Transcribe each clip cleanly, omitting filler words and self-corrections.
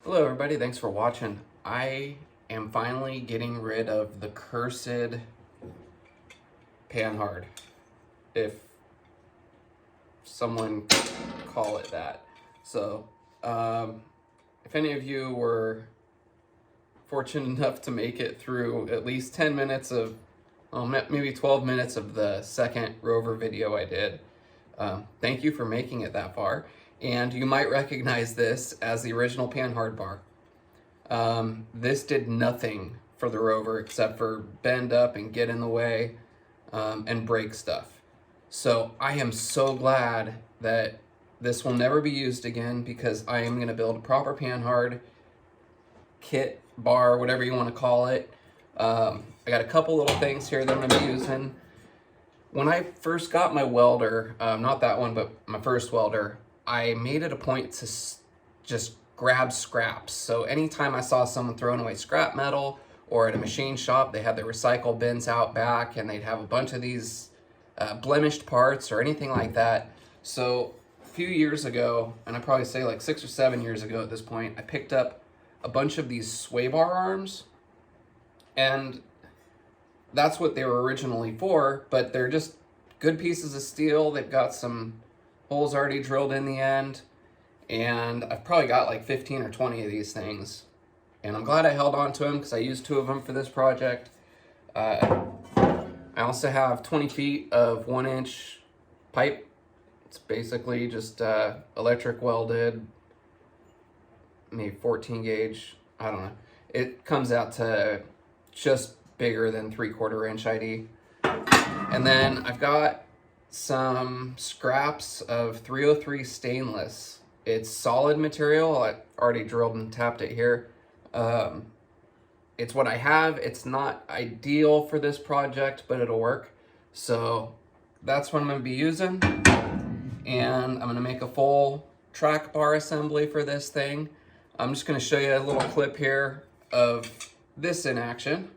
Hello everybody, thanks for watching. I am finally getting rid of the cursed panhard, if someone could call it that. So, if any of you were fortunate enough to make it through at least 10 minutes of, maybe 12 minutes of the second Rover video I did, thank you for making it that far. And you might recognize this as the original panhard bar. This did nothing for the Rover except for bend up and get in the way and break stuff. So I am so glad that this will never be used again, because I am going to build a proper panhard kit, bar, whatever you want to call it. I got a couple little things here that I'm going to be using. When I first got my welder, not that one, but my first welder, I made it a point to just grab scraps. So anytime I saw someone throwing away scrap metal, or at a machine shop, they had their recycle bins out back and they'd have a bunch of these blemished parts or anything like that. So a few years ago, and I'd probably say like 6 or 7 years ago at this point, I picked up a bunch of these sway bar arms, and that's what they were originally for, but they're just good pieces of steel. They've got some holes already drilled in the end, and I've probably got like 15 or 20 of these things, and I'm glad I held on to them because I used 2 of them for this project. I also have 20 feet of 1-inch pipe. It's basically just electric welded, maybe 14 gauge, I don't know. It comes out to just bigger than 3/4 inch ID. And then I've got some scraps of 303 stainless. It's solid material. I already drilled and tapped it here. It's what I have. It's not ideal for this project, but it'll work. So that's what I'm going to be using. And I'm going to make a full track bar assembly for this thing. I'm just going to show you a little clip here of this in action.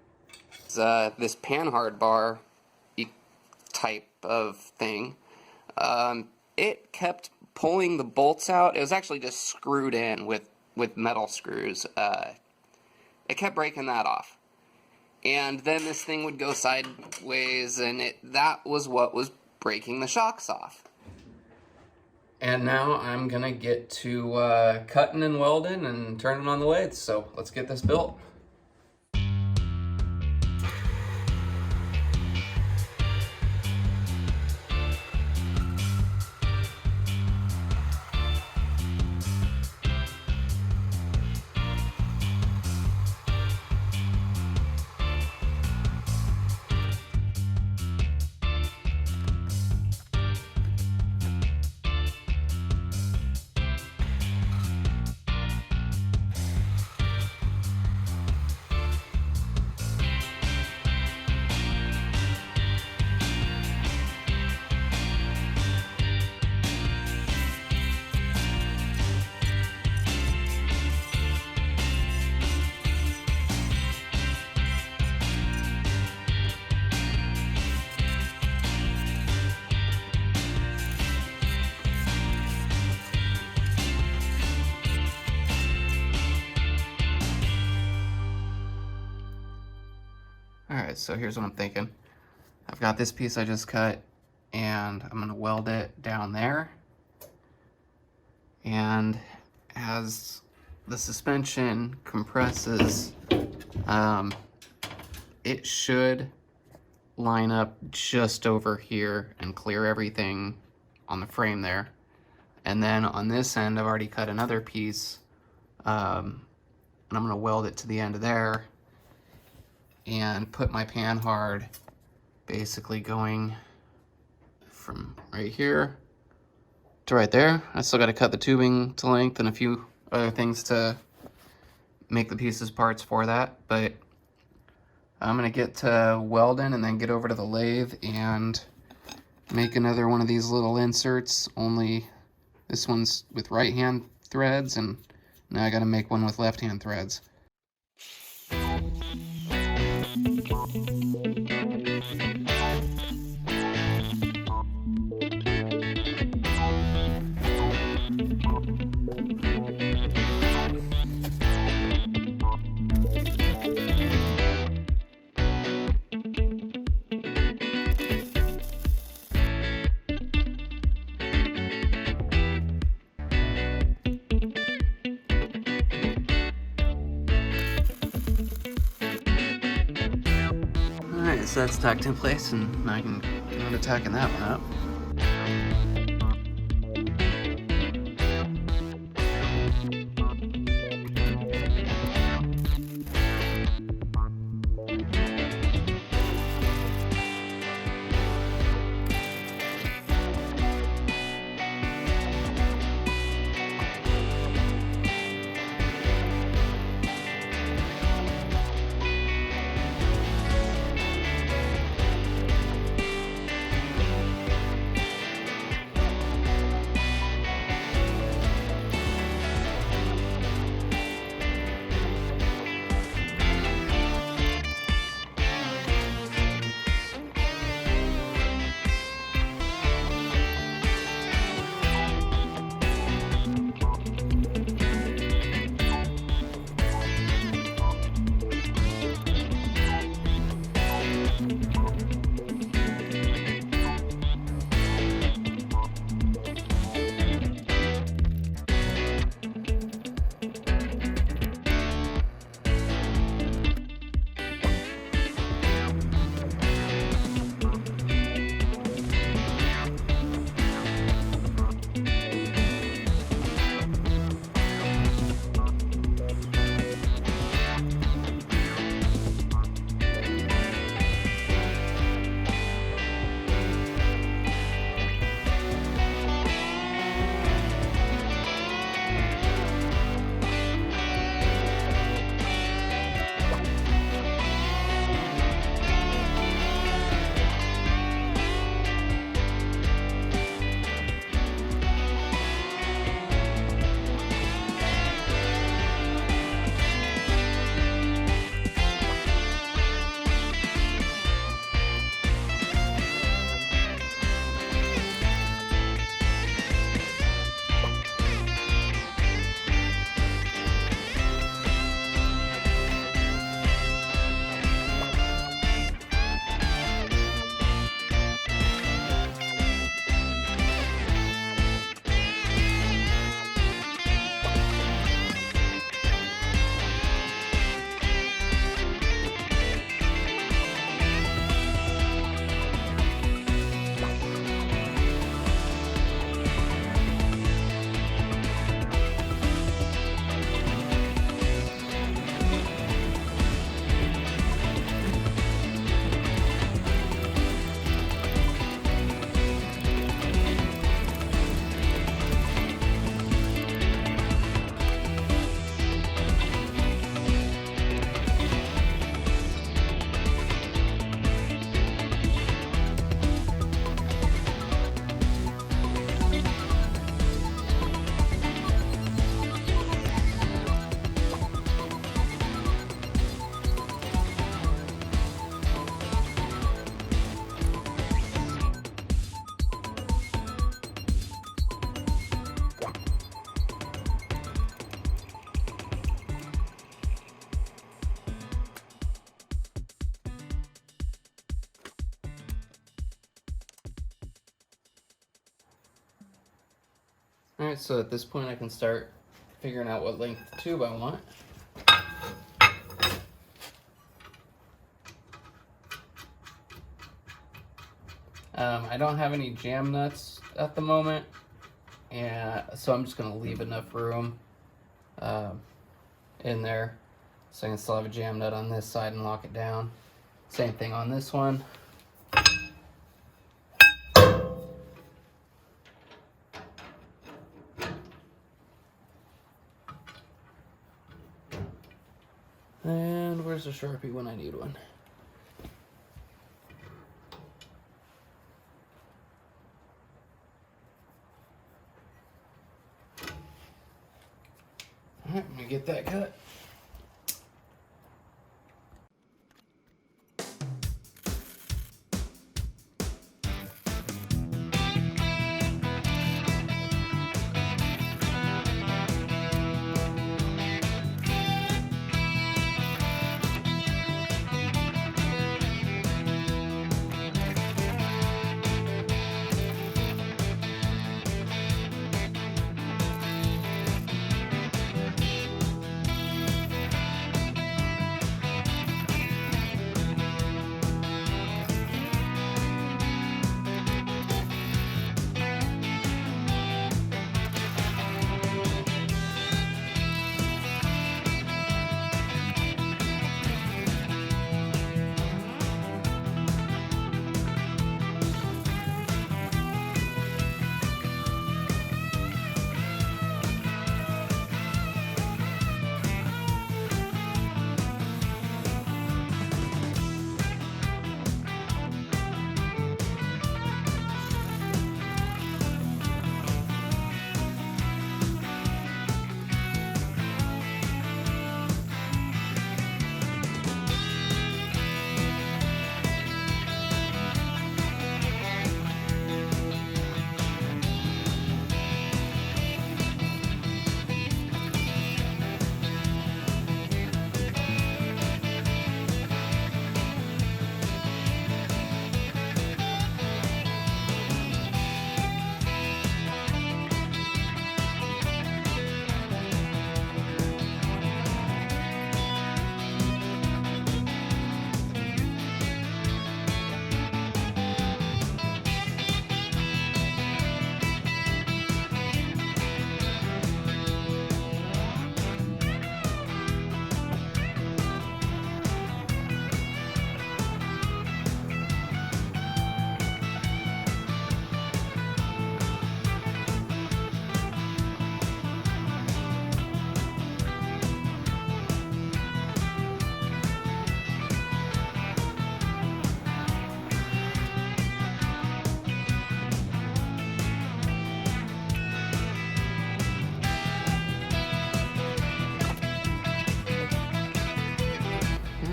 It's this panhard bar type of thing. It kept pulling the bolts out. It was actually just screwed in with metal screws. It kept breaking that off. And then this thing would go sideways, and that was what was breaking the shocks off. And now I'm gonna get to cutting and welding and turning on the lathes. So let's get this built. Alright, so here's what I'm thinking. I've got this piece I just cut, and I'm going to weld it down there. And as the suspension compresses, it should line up just over here and clear everything on the frame there. And then on this end, I've already cut another piece, and I'm going to weld it to the end of there and put my panhard basically going from right here to right there. I still got to cut the tubing to length and a few other things to make the pieces parts for that, but I'm going to get to welding and then get over to the lathe and make another one of these little inserts, only this one's with right hand threads, and now I got to make one with left hand threads. So that's tucked in place, and I can go on attacking that one up. Alright, so at this point I can start figuring out what length tube I want. I don't have any jam nuts at the moment, and so I'm just going to leave enough room in there so I can still have a jam nut on this side and lock it down. Same thing on this one. And where's the Sharpie when I need one? Alright, I'm gonna get that cut.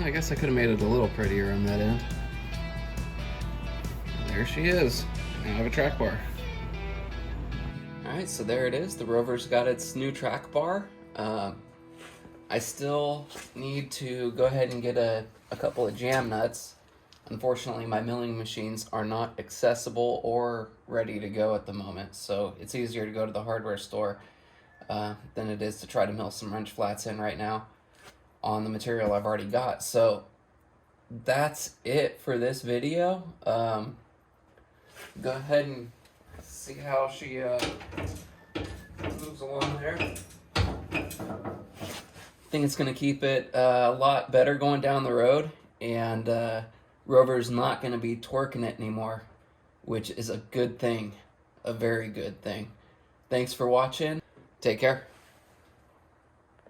I guess I could have made it a little prettier on that end. There she is. Now I have a track bar. Alright, so there it is. The Rover's got its new track bar. I still need to go ahead and get a couple of jam nuts. Unfortunately, my milling machines are not accessible or ready to go at the moment, so it's easier to go to the hardware store than it is to try to mill some wrench flats in right now on the material I've already got. So that's it for this video. Go ahead and see how she moves along there. I think it's going to keep it a lot better going down the road, and Rover's not going to be torquing it anymore, which is a good thing, a very good thing. Thanks for watching. Take care.